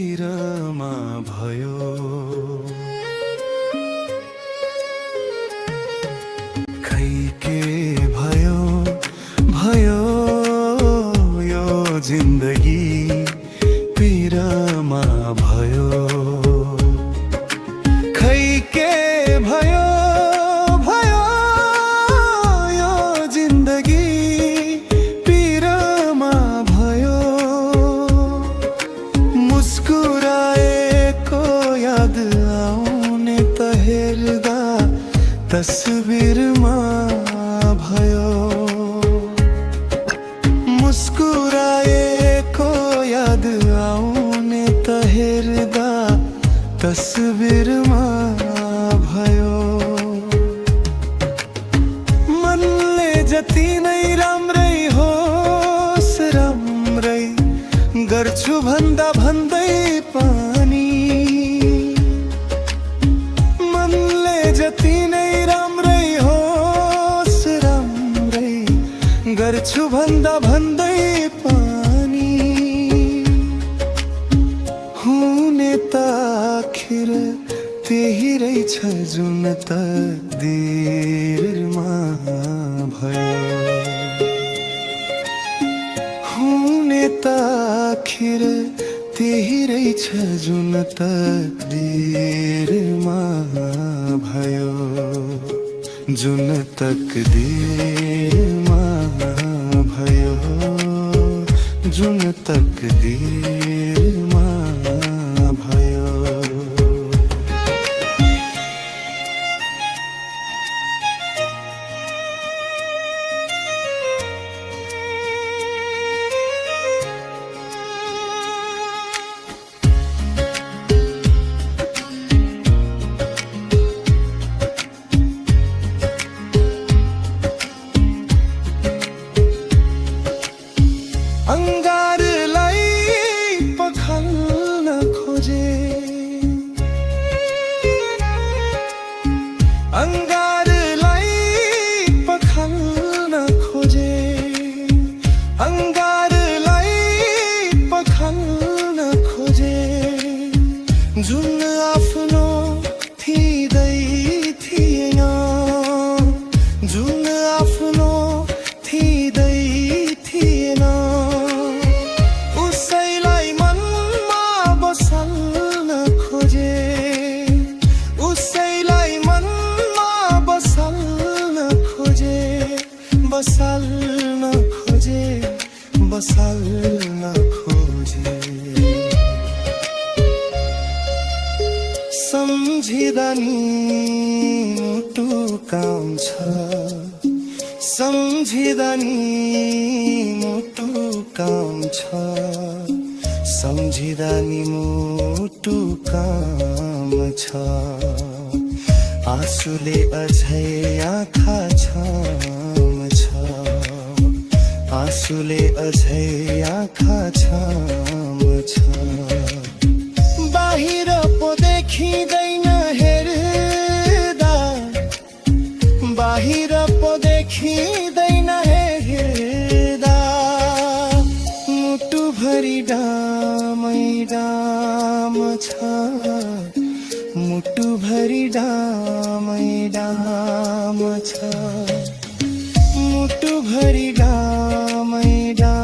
पिरमा भयो। खै के भयो भयो यो जिन्दगी पिरमा भयो। खै के भयो भयो यो जिन्दगी पिरमा भयो। मुस्कुराएको याद आउने त हेर्दा तस्बिरमा भयो। मुस्कुराएको याद आउने त हेर्दा तस्बिरमा भयो। मनले जति नै राम्रै होस् राम्रै गर्छु भन्दा भन्दै पनि। मनले जति नै राम्रै होस् राम्रै गर्छु भन्दा भन्दै पनि। हुने त आखिर त्यही रहेछ जुन तकदिरमा भयो। हुने त आखिर त्यही रहेछ जुन तकदिरमा भयो। जुन तकदिरमा भयो। जुन तकदिरमा भयो। अंगारलाई पखाल्न खोजे। अंगारलाई पखाल्न खोजे। अंगारलाई पखाल्न खोजे। जुन आफ्नो थिँदै थिएन। जुन आफ्नो थिँदै थिएन। उसैलाई मनमा बसाल्न खोजे। उसैलाई मनमा बसाल्न खोजे। बसाल्न खोजे। बसाल्न खोजे। सम्झिँदा नि मुटु काउँछ। सम्झिँदा नि मुटु काउँछ। सम्झिँदा नि मुटु काम छ। आँसुले अझै आँखा छाम छ। आँसुले अझै आँखा छाम छ। बाहिर पो देखिँदैन हेर्दा। बाहिर पो देखिँदैन हेर्दा। मुटुभरि डामै डाम छ। मुटुभरि डामै डाम छ। मुटुभरि डामै डाम